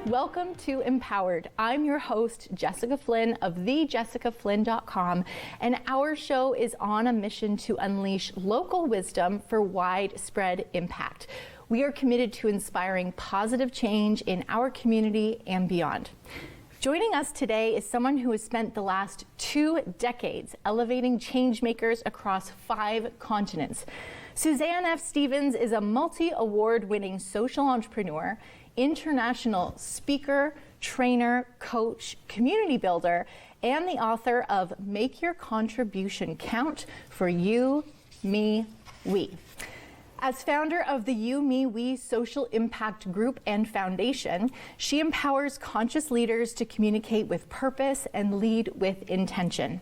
Welcome to Empowered. I'm your host, Jessica Flynn of thejessicaflynn.com, and our show is on a mission to unleash local wisdom for widespread impact. We are committed to inspiring positive change in our community and beyond. Joining us today is someone who has spent the last 2 decades elevating change makers across 5 continents. Suzanne F. Stevens is a multi-award-winning social entrepreneur, international speaker, trainer, coach, community builder, and the author of Make Your Contribution Count for You, Me, We. As founder of the You, Me, We social impact group and foundation, she empowers conscious leaders to communicate with purpose and lead with intention.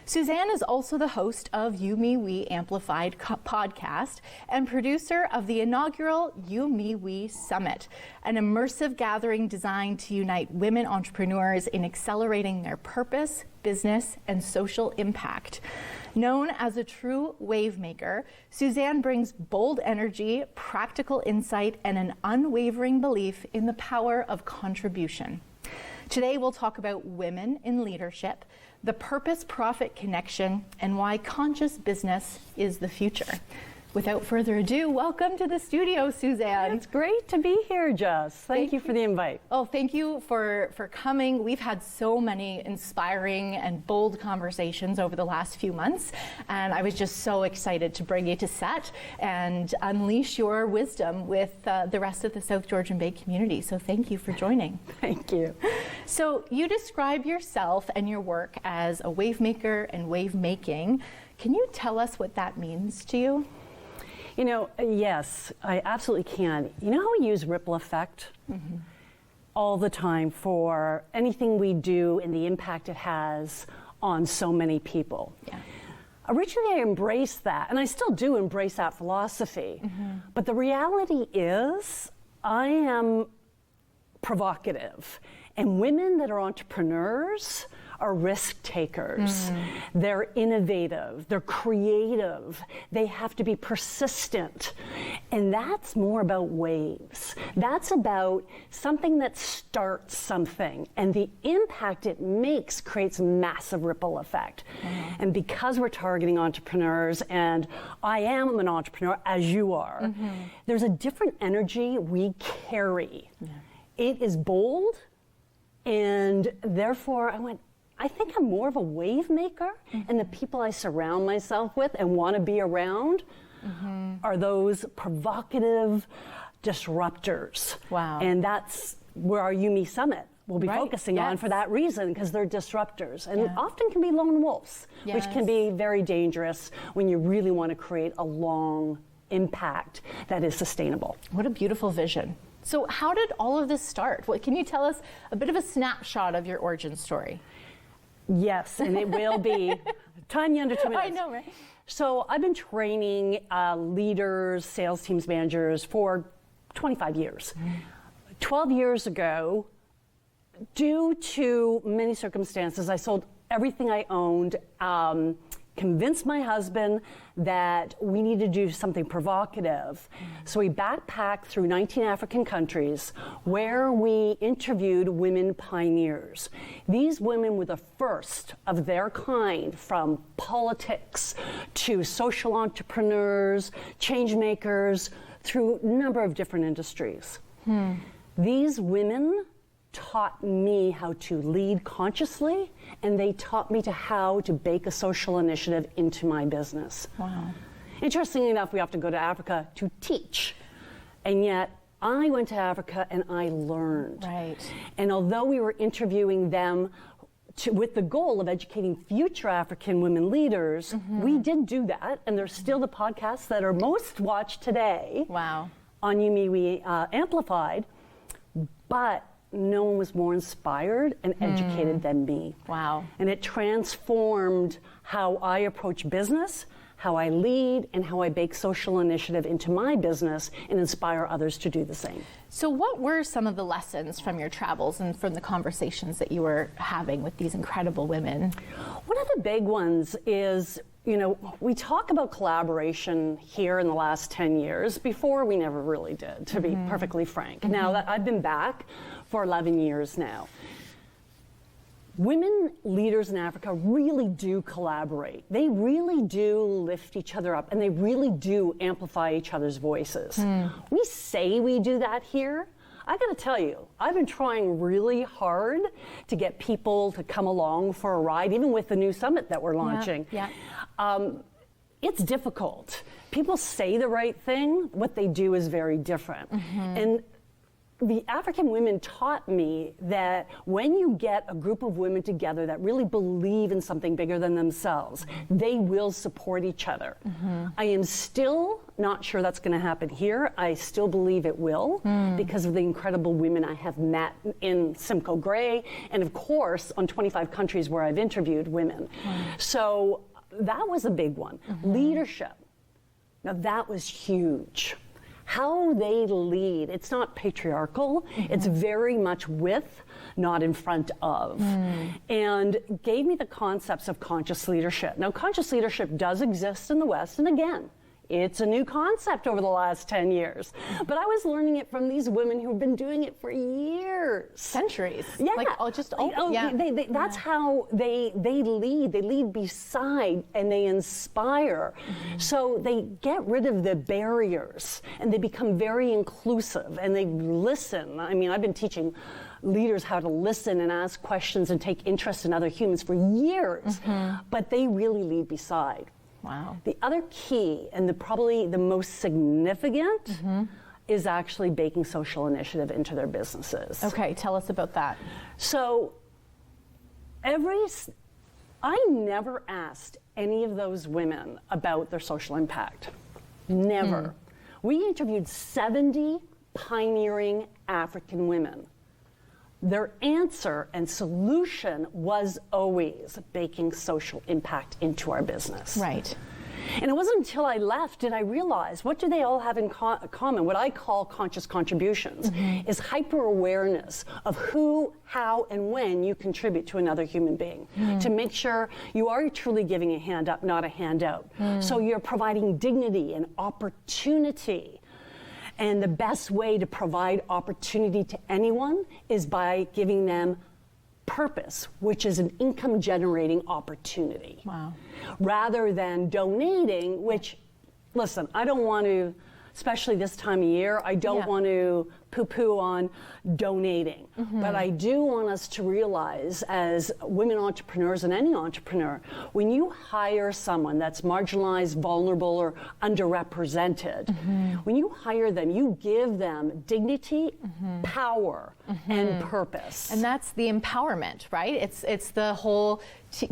Suzanne is also the host of You, Me, We Amplified podcast and producer of the inaugural You, Me, We Summit, an immersive gathering designed to unite women entrepreneurs in accelerating their purpose, business, and social impact. Known as a true wave maker, Suzanne brings bold energy, practical insight, and an unwavering belief in the power of contribution. Today we'll talk about women in leadership, the purpose-profit connection, and why conscious business is the future. Without further ado, welcome to the studio, Suzanne. It's great to be here, Jess. Thank you for the invite. Oh, thank you for coming. We've had so many inspiring and bold conversations over the last few months, and I was just so excited to bring you to set and unleash your wisdom with the rest of the South Georgian Bay community. So thank you for joining. Thank you. So you describe yourself and your work as a wave maker and wave making. Can you tell us what that means to you? You know, yes, I absolutely can. You know how we use ripple effect all the time for anything we do and the impact it has on so many people? Yeah. Originally, I embraced that, and I still do embrace that philosophy. But the reality is, I am provocative, and women that are entrepreneurs are risk takers. They're innovative, they're creative, they have to be persistent. And that's more about waves. That's about something that starts something, and the impact it makes creates massive ripple effect. And because we're targeting entrepreneurs, and I am an entrepreneur as you are, there's a different energy we carry. It is bold, and therefore I think I'm more of a wave maker, and the people I surround myself with and want to be around are those provocative disruptors. Wow. And that's where our You, Me Summit will be focusing on for that reason, because they're disruptors, and often can be lone wolves, which can be very dangerous when you really want to create a long impact that is sustainable. What a beautiful vision. So how did all of this start? Can you tell us a bit of a snapshot of your origin story? Yes, and it will be tiny under 2 minutes. I know, right? So I've been training leaders, sales teams, managers for 25 years. 12 years ago, due to many circumstances, I sold everything I owned, convinced my husband that we need to do something provocative. So we backpacked through 19 African countries where we interviewed women pioneers. These women were the first of their kind, from politics to social entrepreneurs, change makers, through a number of different industries. These women taught me how to lead consciously, and they taught me how to bake a social initiative into my business. Wow. Interestingly enough, we often go to Africa to teach, and yet I went to Africa and I learned. Right. And although we were interviewing them with the goal of educating future African women leaders, we did do that, and there's still the podcasts that are most watched today. Wow. On You, Me, We Amplified, but no one was more inspired and educated than me. Wow. And it transformed how I approach business, how I lead, and how I bake social initiative into my business and inspire others to do the same. So what were some of the lessons from your travels and from the conversations that you were having with these incredible women? One of the big ones is, you know, we talk about collaboration here in the last 10 years. Before, we never really did, to be perfectly frank. Now that I've been back for 11 years now. Women leaders in Africa really do collaborate. They really do lift each other up, and they really do amplify each other's voices. We say we do that here. I gotta tell you, I've been trying really hard to get people to come along for a ride, even with the new summit that we're launching. It's difficult. People say the right thing, what they do is very different. And the African women taught me that when you get a group of women together that really believe in something bigger than themselves, they will support each other. I am still not sure that's going to happen here. I still believe it will because of the incredible women I have met in Simcoe Gray, and of course on 25 countries where I've interviewed women. So that was a big one. Leadership. Now that was huge. How they lead, it's not patriarchal, it's very much with, not in front of. And gave me the concepts of conscious leadership. Now, conscious leadership does exist in the West, and again, it's a new concept over the last 10 years. But I was learning it from these women who've been doing it for years. Centuries. Yeah. Like, That's how they lead. They lead beside and they inspire. So they get rid of the barriers and they become very inclusive and they listen. I mean, I've been teaching leaders how to listen and ask questions and take interest in other humans for years, but they really lead beside. Wow. The other key, and probably the most significant, is actually baking social initiative into their businesses. Okay, tell us about that. So, I never asked any of those women about their social impact. Never. We interviewed 70 pioneering African women. Their answer and solution was always baking social impact into our business. Right. And it wasn't until I left did I realize what do they all have in common? What I call conscious contributions is hyper-awareness of who, how, and when you contribute to another human being to make sure you are truly giving a hand up, not a handout. So you're providing dignity and opportunity. And the best way to provide opportunity to anyone is by giving them purpose, which is an income generating opportunity. Wow. Rather than donating, which, listen, I don't want to, especially this time of year, I don't want to poo-poo on donating. But I do want us to realize as women entrepreneurs and any entrepreneur, when you hire someone that's marginalized, vulnerable, or underrepresented, when you hire them, you give them dignity, power, and purpose. And that's the empowerment, right? It's the whole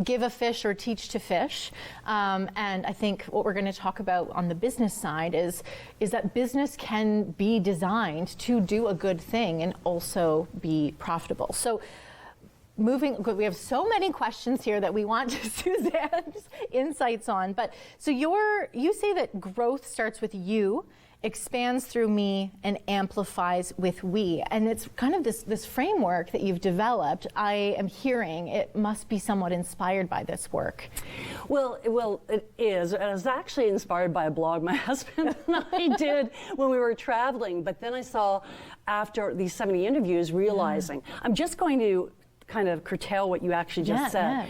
give a fish or teach to fish. And I think what we're going to talk about on the business side is that business can be designed to do a good thing and also be profitable. So we have so many questions here that we want Suzanne's insights on. But so you say that growth starts with you, expands through me, and amplifies with we. And it's kind of this framework that you've developed. I am hearing it must be somewhat inspired by this work. Well, it is. It was actually inspired by a blog my husband and I did when we were traveling. But then I saw, after these 70 interviews, realizing I'm just going to kind of curtail what you actually just said.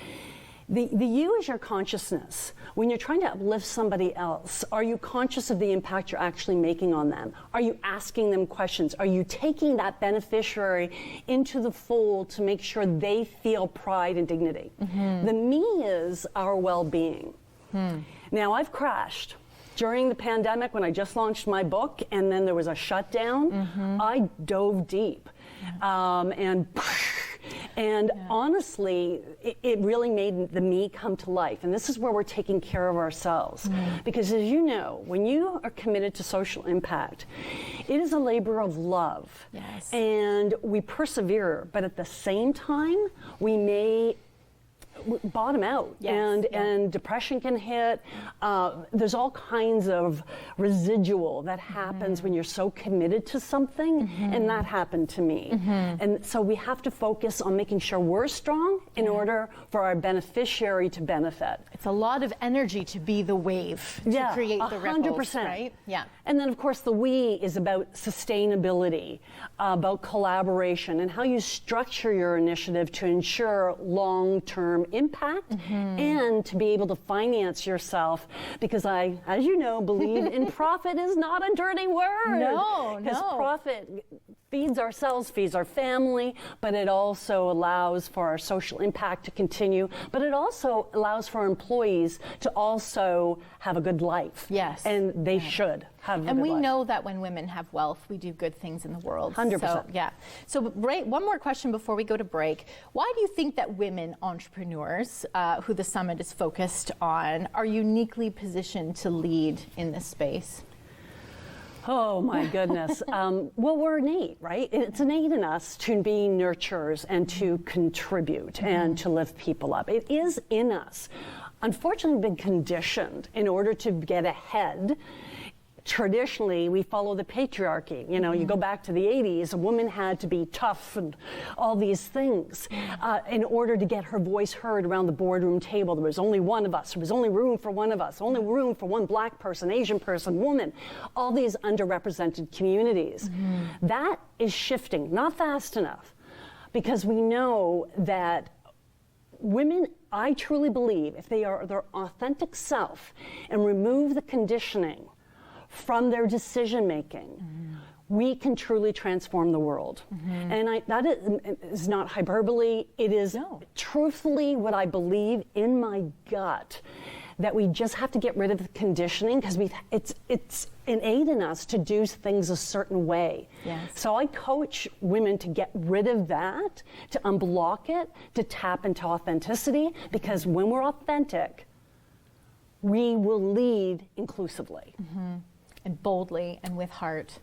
The you is your consciousness. When you're trying to uplift somebody else, are you conscious of the impact you're actually making on them? Are you asking them questions? Are you taking that beneficiary into the fold to make sure they feel pride and dignity? The me is our well-being. Now, I've crashed. During the pandemic, when I just launched my book and then there was a shutdown, I dove deep. And honestly, it really made the me come to life. And this is where we're taking care of ourselves. Because as you know, when you are committed to social impact, it is a labor of love. Yes. And we persevere, but at the same time, we may bottom out. Yes, and depression can hit. There's all kinds of residual that happens when you're so committed to something, and that happened to me. And so we have to focus on making sure we're strong in order for our beneficiary to benefit. It's a lot of energy to be the wave, to create the ripples, 100%. right? Yeah. And then, of course, the we is about sustainability, about collaboration, and how you structure your initiative to ensure long-term impact and to be able to finance yourself, because I, as you know, believe in profit is not a dirty word. No. Because profit feeds ourselves, feeds our family, but it also allows for our social impact to continue, but it also allows for our employees to also have a good life. Yes. And they should have a good life. And we know that when women have wealth, we do good things in the world. 100%. So, yeah. So, one more question before we go to break. Why do you think that women entrepreneurs, who the summit is focused on, are uniquely positioned to lead in this space? Oh my goodness. Well, we're innate, right? It's innate in us to be nurturers and to contribute and to lift people up. It is in us. Unfortunately, been conditioned in order to get ahead. Traditionally, we follow the patriarchy. You know, you go back to the 80s, a woman had to be tough and all these things in order to get her voice heard around the boardroom table. There was only one of us. There was only room for one of us. Only room for one black person, Asian person, woman. All these underrepresented communities. That is shifting, not fast enough, because we know that women, I truly believe, if they are their authentic self and remove the conditioning from their decision making, we can truly transform the world. And that is not hyperbole. It is truthfully what I believe in my gut, that we just have to get rid of the conditioning, because it's innate in us to do things a certain way. Yes. So I coach women to get rid of that, to unblock it, to tap into authenticity, because when we're authentic, we will lead inclusively. And boldly and with heart.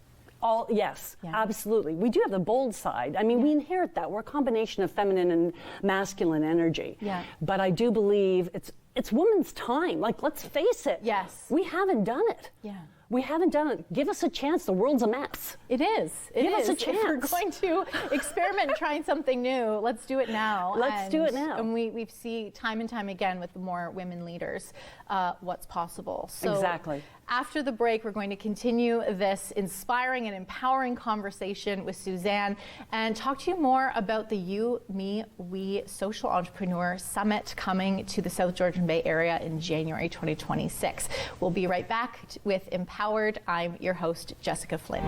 Yes, absolutely. We do have the bold side. I mean, we inherit that. We're a combination of feminine and masculine energy. Yeah. But I do believe it's women's time. Like, let's face it. Yes. We haven't done it. Yeah. We haven't done it. Give us a chance. The world's a mess. It is. Give us a If we're chance. going to experiment trying something new, let's do it now. Let's do it now. And we see time and time again with the more women leaders what's possible. So Exactly. After the break, we're going to continue this inspiring and empowering conversation with Suzanne and talk to you more about the You, Me, We Social Entrepreneur Summit coming to the South Georgian Bay area in January 2026. We'll be right back with Empowered. I'm your host, Jessica Flynn.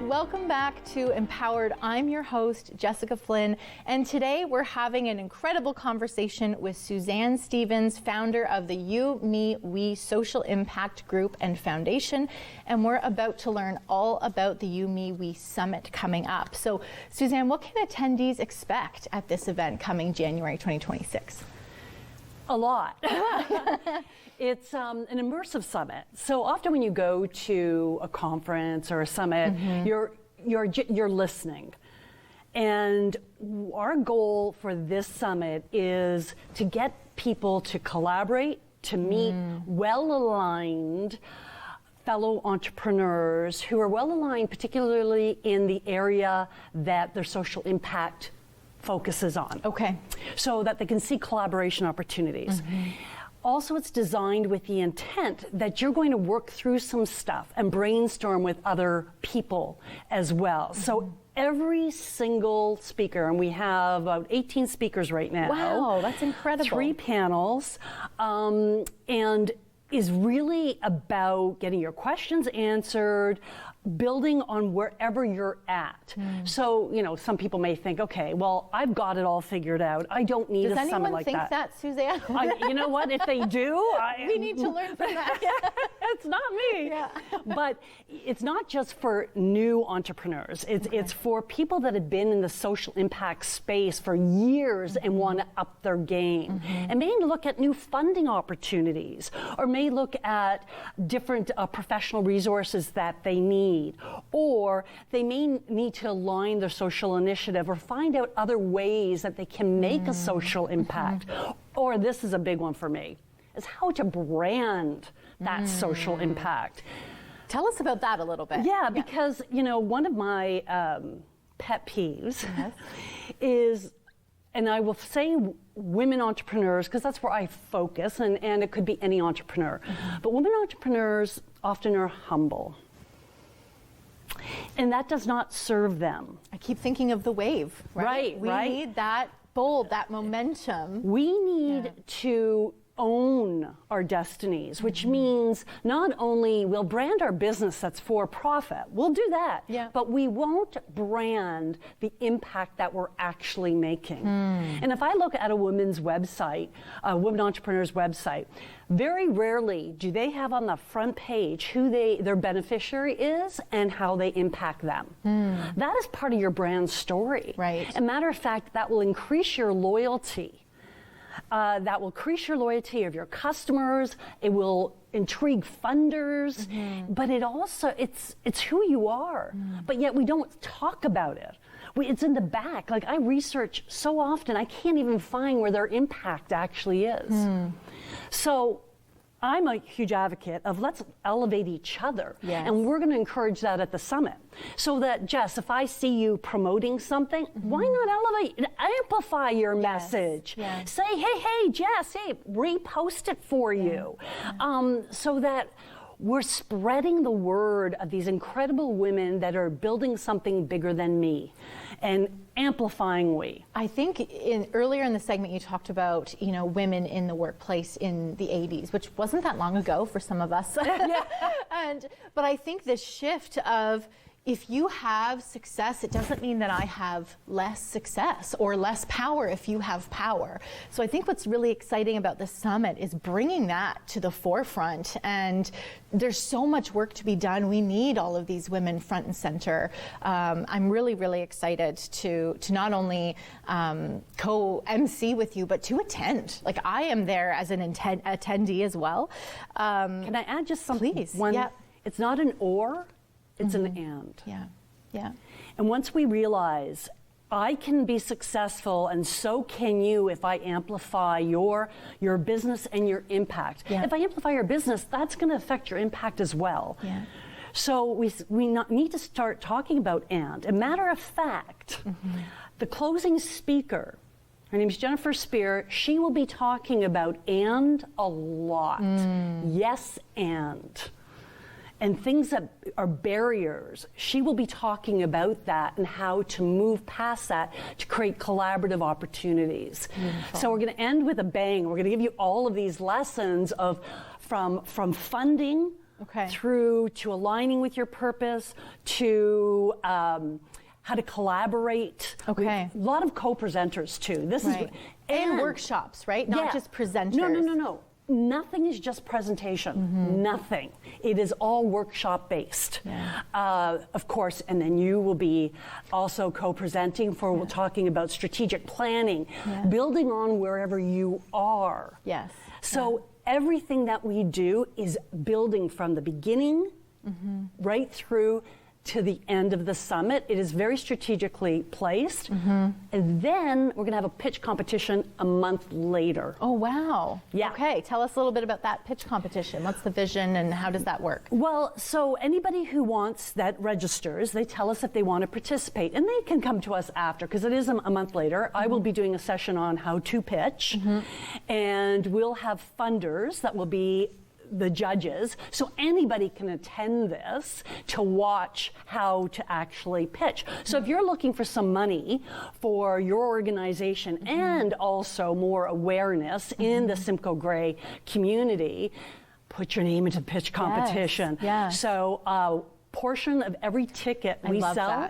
Welcome back to Empowered. I'm your host, Jessica Flynn, and today we're having an incredible conversation with Suzanne Stevens, founder of the You, Me, We Social Impact Group and Foundation, and we're about to learn all about the You, Me, We Summit coming up. So, Suzanne, what can attendees expect at this event coming January 2026? A lot. It's an immersive summit. So often when you go to a conference or a summit, you're listening. And our goal for this summit is to get people to collaborate, to meet well-aligned fellow entrepreneurs who are well-aligned, particularly in the area that their social impact focuses on. Okay. So that they can see collaboration opportunities. Also, it's designed with the intent that you're going to work through some stuff and brainstorm with other people as well. So every single speaker, and we have about 18 speakers right now. Wow, that's incredible. 3 panels, and is really about getting your questions answered, building on wherever you're at. So, you know, some people may think, okay, well, I've got it all figured out. I don't need a summit like that. Does anyone think that, Suzanne? You know what? If they do, we need to learn from that. It's not me. Yeah. But it's not just for new entrepreneurs. It's for people that have been in the social impact space for years and want to up their game, and may look at new funding opportunities, or may look at different professional resources that they need. Or they may need to align their social initiative or find out other ways that they can make a social impact. Or this is a big one for me, is how to brand that social impact. Tell us about that a little bit. Yeah, because, you know, one of my pet peeves is, and I will say women entrepreneurs, because that's where I focus, and it could be any entrepreneur. But women entrepreneurs often are humble. And that does not serve them. I keep thinking of the wave, right? We need that bold, that momentum. We need to own our destinies, which means not only we'll brand our business that's for profit, we'll do that, but we won't brand the impact that we're actually making. And if I look at a women's website, a women entrepreneur's website, very rarely do they have on the front page who their beneficiary is and how they impact them. That is part of your brand story. Right. As a matter of fact, that will increase your loyalty. That will increase your loyalty of your customers. It will intrigue funders, but it also, it's who you are. But yet we don't talk about it. It's in the back. Like, I research so often, I can't even find where their impact actually is. So I'm a huge advocate of let's elevate each other. And we're going to encourage that at the summit. So that, Jess, if I see you promoting something, why not elevate, amplify your message? Say, hey, Jess, hey, repost it for you. So that we're spreading the word of these incredible women that are building something bigger than me, and amplifying we. I think earlier in the segment you talked about, you know, women in the workplace in the 80s, which wasn't that long ago for some of us. But I think this shift of, if you have success, it doesn't mean that I have less success or less power if you have power. So I think what's really exciting about the summit is bringing that to the forefront. And there's so much work to be done. We need all of these women front and center. I'm really, really excited to not only co-MC with you, but to attend. Like, I am there as an attendee as well. Can I add just something? Please. It's not an or. It's an and. And once we realize I can be successful and so can you if I amplify your business and your impact. If I amplify your business, that's going to affect your impact as well. So we need to start talking about and. A matter of fact, the closing speaker, her name is Jennifer Spear, she will be talking about and a lot. Yes, and things that are barriers. She will be talking about that and how to move past that to create collaborative opportunities. So we're going to end with a bang. We're going to give you all of these lessons of from funding through to aligning with your purpose, to how to collaborate. A lot of co-presenters too. This is and workshops, right? Not just presenters. No. Nothing is just presentation. Nothing. It is all workshop based. Of course, and then you will be also co-presenting for talking about strategic planning, building on wherever you are. So everything that we do is building from the beginning right through to the end of the summit. It is very strategically placed. And then we're going to have a pitch competition a month later. Oh, wow. Okay, tell us a little bit about that pitch competition. What's the vision and how does that work? Well, so anybody who wants that registers, they tell us if they want to participate, and they can come to us after, because it is a month later. I will be doing a session on how to pitch, and we'll have funders that will be the judges, so anybody can attend this to watch how to actually pitch. So if you're looking for some money for your organization and also more awareness in the Simcoe Gray community, put your name into the pitch competition. So portion of every ticket we sell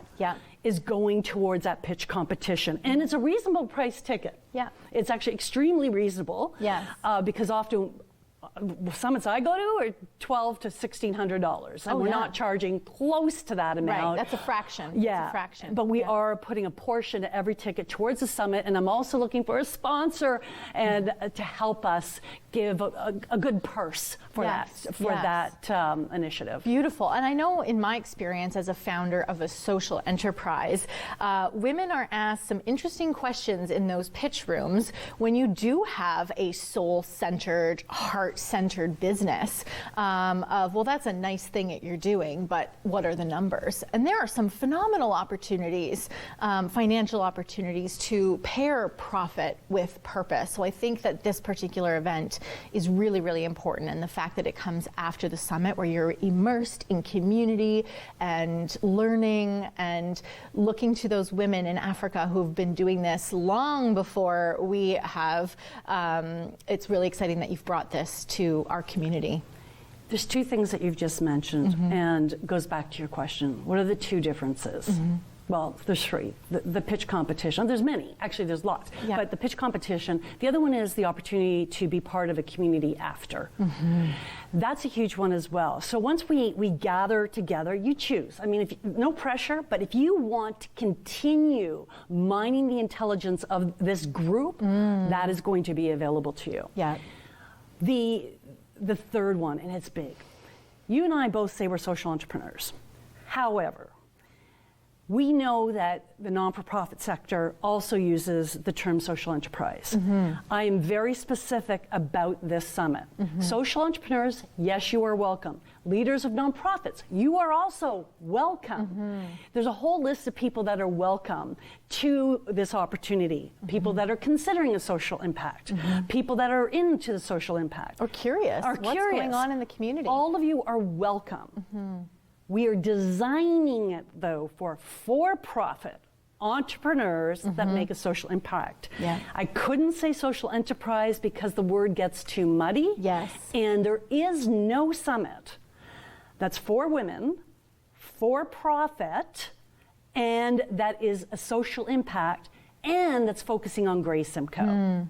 is going towards that pitch competition. And it's a reasonable price ticket. Yeah. It's actually extremely reasonable. Yes. Because often summits I go to are $1,200 to $1,600, and we're not charging close to that amount. Right, that's a fraction. Yeah, it's a fraction. But we are putting a portion of every ticket towards the summit, and I'm also looking for a sponsor and to help us give a good purse for that initiative. Beautiful. And I know in my experience as a founder of a social enterprise, women are asked some interesting questions in those pitch rooms when you do have a soul-centered, heart-centered business of, well, that's a nice thing that you're doing, but what are the numbers? And there are some phenomenal opportunities, financial opportunities to pair profit with purpose. So I think that this particular event is really, really important. And the fact that it comes after the summit where you're immersed in community and learning and looking to those women in Africa who've been doing this long before we have, it's really exciting that you've brought this to our community. There's two things that you've just mentioned, and goes back to your question. What are the two differences? Well, there's three. The pitch competition, there's many, actually there's lots, but the pitch competition, the other one is the opportunity to be part of a community after. That's a huge one as well. So once we gather together, you choose. I mean, no pressure, but if you want to continue mining the intelligence of this group, that is going to be available to you. Yeah. The third one, and it's big. You and I both say we're social entrepreneurs. However, we know that the non-for-profit sector also uses the term social enterprise. I am very specific about this summit. Social entrepreneurs, yes, you are welcome. Leaders of nonprofits, you are also welcome. There's a whole list of people that are welcome to this opportunity. People that are considering a social impact. People that are into the social impact. Or curious. What's going on in the community? All of you are welcome. We are designing it, though, for for-profit entrepreneurs that make a social impact. I couldn't say social enterprise because the word gets too muddy. And there is no summit that's for women, for-profit, and that is a social impact, and that's focusing on Grace Simcoe.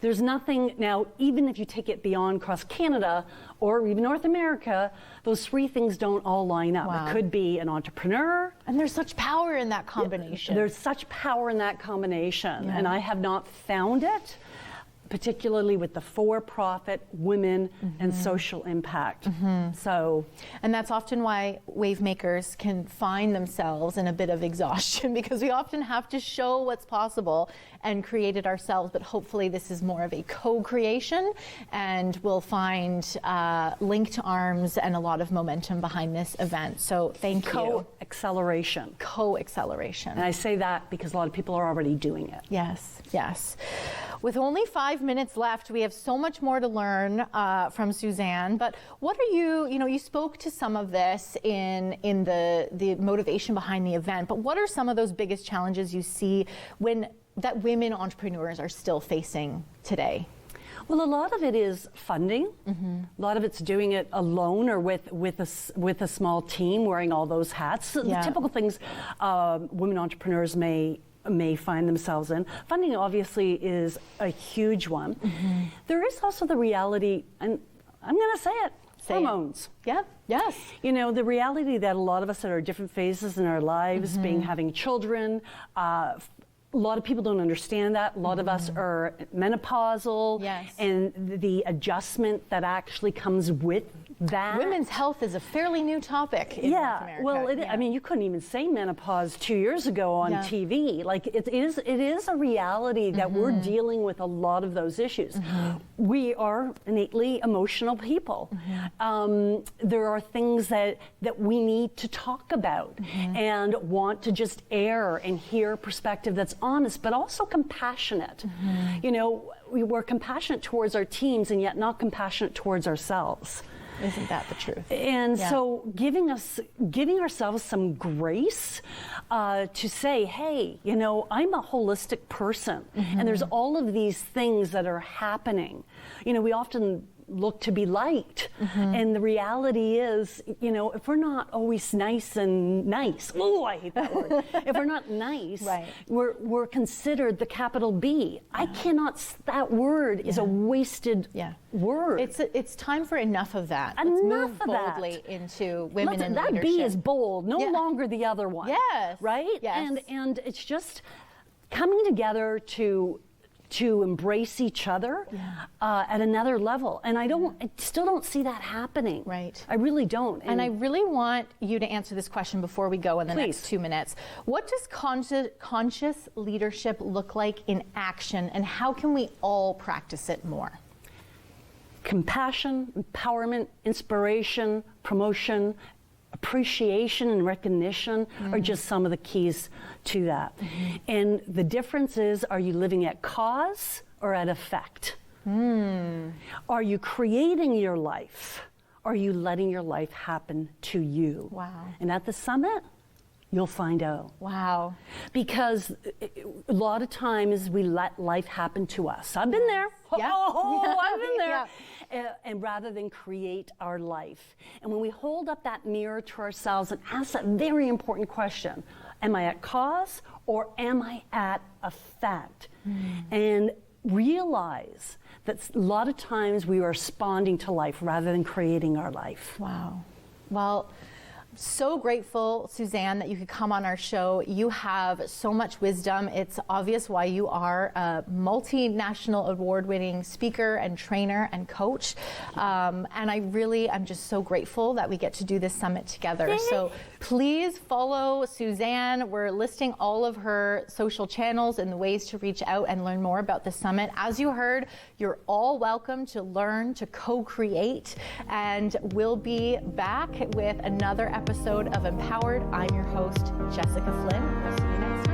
There's nothing, now, even if you take it beyond across Canada or even North America, those three things don't all line up. It could be an entrepreneur. And there's such power in that combination. There's such power in that combination, and I have not found it, particularly with the for-profit, women, and social impact. So, and that's often why wave makers can find themselves in a bit of exhaustion because we often have to show what's possible and create it ourselves, but hopefully this is more of a co-creation and we'll find linked arms and a lot of momentum behind this event. So thank you. Co-acceleration. Co-acceleration. And I say that because a lot of people are already doing it. Yes, yes. With only 5 minutes left, we have so much more to learn from Suzanne, but what are you spoke to some of this in the motivation behind the event, but what are some of those biggest challenges you see that women entrepreneurs are still facing today? Well, a lot of it is funding. A lot of it's doing it alone or with a small team, wearing all those hats. The typical things women entrepreneurs may find themselves in. Funding obviously is a huge one. There is also the reality, and I'm going to say it, hormones. Yes. You know, the reality that a lot of us that are different phases in our lives, having children, a lot of people don't understand that. A lot of us are menopausal, and the adjustment that actually comes with that. Women's health is a fairly new topic in North America. Well, I mean, you couldn't even say menopause 2 years ago on TV. Like, it is a reality that we're dealing with a lot of those issues. We are innately emotional people. There are things that we need to talk about and want to just air and hear perspective that's honest, but also compassionate. You know, we're compassionate towards our teams and yet not compassionate towards ourselves. Isn't that the truth? And so giving ourselves some grace to say, hey, you know, I'm a holistic person and there's all of these things that are happening. You know, we often look to be liked. And the reality is, you know, if we're not always nice and nice, oh, I hate that word. If we're not nice, we're considered the capital B. I cannot, that word is a wasted word. It's time for enough of that. Enough Let's move of boldly that. into women in that leadership. B is bold, no longer the other one. Yes. Right? Yes. And it's just coming together to embrace each other at another level. And I still don't see that happening. Right. I really don't. And I really want you to answer this question before we go in the next 2 minutes. What does conscious leadership look like in action, and how can we all practice it more? Compassion, empowerment, inspiration, promotion, appreciation and recognition are just some of the keys to that. And the difference is, are you living at cause or at effect? Are you creating your life? Or are you letting your life happen to you? Wow. And at the summit, you'll find out. Wow. Because a lot of times we let life happen to us. I've been there. Yeah. I've been there. And rather than create our life. And when we hold up that mirror to ourselves and ask that very important question, am I at cause or am I at effect? And realize that a lot of times we are responding to life rather than creating our life. Wow. Well, so grateful, Suzanne, that you could come on our show. You have so much wisdom. It's obvious why you are a multinational award-winning speaker and trainer and coach. And I'm just so grateful that we get to do this summit together. So please follow Suzanne. We're listing all of her social channels and the ways to reach out and learn more about the summit. As you heard, you're all welcome to learn, to co-create, and we'll be back with another episode of Empowered. I'm your host, Jessica Flynn. I'll see you next time.